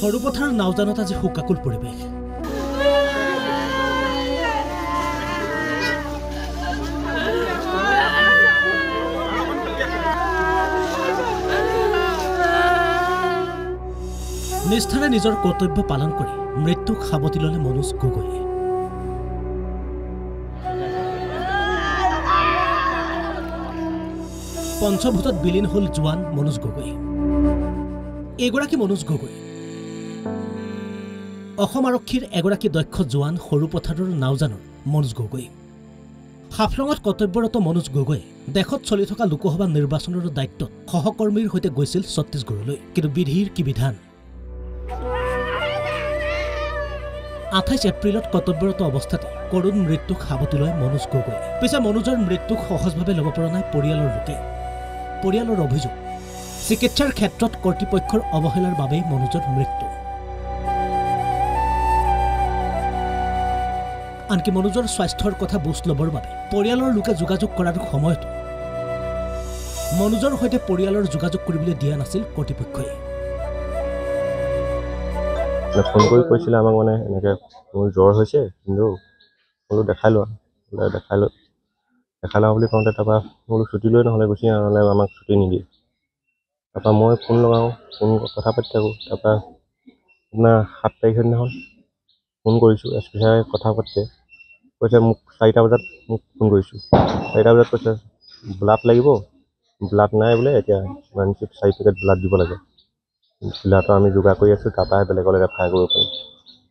সৰুপথাৰৰ নাওজানত আজি শোকাকুল পৰিৱেশ। নিষ্ঠাৰে নিজৰ কৰ্তব্য পালন কৰি মৃত্যুক সাৱটি ল'লে মনোজ গগৈয়ে। পঞ্চভূতত বিলীন হ'ল জোৱান মনোজ গগৈ। এইগৰাকী মনোজ গগৈ অসম আৰক্ষীৰ এগৰাকী দক্ষ জোৱান, সৰুপথাৰৰ নাওজানৰ মনোজ গগৈ। হাফলঙত কৰ্তব্যৰত মনোজ গগৈ দেশত চলি থকা লোকসভা নিৰ্বাচনৰ দায়িত্বত সহকৰ্মীৰ সৈতে গৈছিল ছত্তীশগড়লৈ। কিন্তু বিধিৰ কি বিধান! 28 এপ্ৰিলত কৰ্তব্যৰত অৱস্থাতে কৰুণ মৃত্যুক সাৱটি লয় মনোজ গগৈ। পিছে মনোজৰ মৃত্যুক সহজভাৱে ল'ব পৰা নাই পৰিয়ালৰ লোকে। পৰিয়ালৰ অভিযোগ, চিকিৎসাৰ ক্ষেত্ৰত কৰ্তৃপক্ষৰ অৱহেলাৰ বাবেই মনোজৰ মৃত্যু। আনকি মনোজৰ স্বাস্থ্যৰ কথা বুজ ল'বৰ বাবে পৰিয়ালৰ লোকে যোগাযোগ কৰাৰ সময়তো মনোজৰ সৈতে পৰিয়ালৰ যোগাযোগ কৰিবলৈ দিয়া নাছিল কৰ্তৃপক্ষই। ফোন কৰি কৈছিলে আমাক, মানে এনেকৈ মোৰ জ্বৰ হৈছে, কিন্তু বোলো দেখাই লোৱা বুলি কওঁতে তাৰপৰা বোলো ছুটি লৈ নহ'লে গুচি আহ, নহ'লে আমাক ছুটি নিদিয়ে। তাৰপৰা মই ফোন লগাওঁ, ফোন কথা পাতি থাকোঁ। তাৰপৰা আপোনাৰ 7 তাৰিখৰ দিনাখন ফোন কৰিছোঁ, SP ছাৰে কথা পাতিছে, কৈছে মোক 4টা বজাত মোক ফোন কৰিছোঁ। 4টা বজাত কৈছে ব্লাড লাগিব, ব্লাড নাই বোলে, এতিয়া ইমাৰ্জেঞ্চিত 4 পেকেট ব্লাড দিব লাগে। ব্লাডৰ আমি যোগাৰ কৰি আছোঁ, তাৰপৰা বেলেগলৈ ৰেফাৰ কৰিব পাৰিম।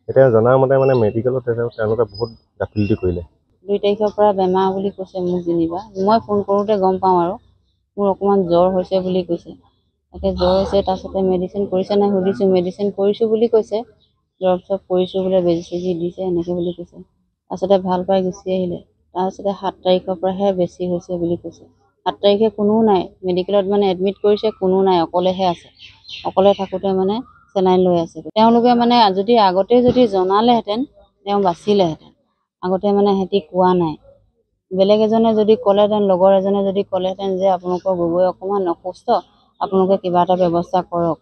এতিয়া জনামতে মানে মেডিকেলত তেওঁলোকে বহুত গাফিলতি কৰিলে। 2 তাৰিখৰ পৰা বেমাৰ বুলি কৈছে মোক যেনিবা। মই ফোন কৰোঁতে গম পাওঁ আৰু মোৰ অকণমান জ্বৰ হৈছে বুলি কৈছে। তাকে জ্বৰ হৈছে, তাৰপিছতে মেডিচিন কৰিছে নাই সুধিছোঁ, মেডিচিন কৰিছোঁ বুলি কৈছে। দৰৱ চৰব কৰিছোঁ বোলে, বেজি চেজি দিছে এনেকৈ বুলি কৈছে। তাৰপিছতে ভাল পাই গুচি আহিলে। তাৰপিছতে 7 তাৰিখৰ পৰাহে বেছি হৈছে বুলি কৈছে। 7 তাৰিখে কোনো নাই মেডিকেলত, মানে এডমিট কৰিছে, কোনো নাই, অকলেহে আছে। অকলে থাকোঁতে মানে চেলাইন লৈ আছে। তেওঁলোকে মানে যদি আগতে যদি জনালেহেঁতেন তেওঁ বাচিলেহেঁতেন। আগতে মানে সিহঁতি কোৱা নাই। বেলেগ এজনে যদি ক'লেহেঁতেন, লগৰ এজনে যদি ক'লেহেঁতেন যে আপোনালোকৰ গগৈ অকণমান অসুস্থ, আপোনালোকে কিবা এটা ব্যৱস্থা কৰক,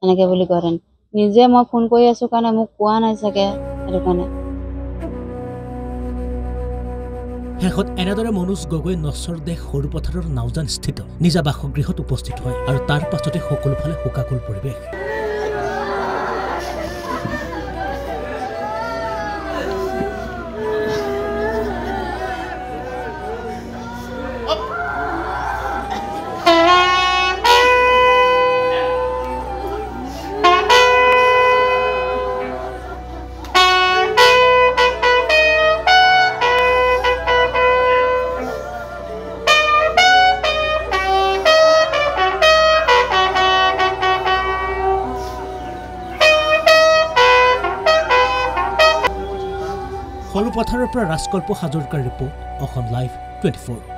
এনেকৈ বুলি কয়হেঁতেন। নিজে মই ফোন কৰি আছোঁ কাৰণে মোক কোৱা নাই চাগে, সেইটো কাৰণে। শেষত এনেদৰে মনোজ গগৈ নশ্বৰ দেশ সৰুপথাৰৰ নাওজান স্থিত নিজা বাসগৃহত উপস্থিত হয় আৰু তাৰ পাছতে সকলোফালে শোকাকুল পৰিৱেশ। সৰুপথাৰৰ পৰা ৰাজকল্প হাজৰিকাৰ ৰিপৰ্ট, অসম লাইভ 24।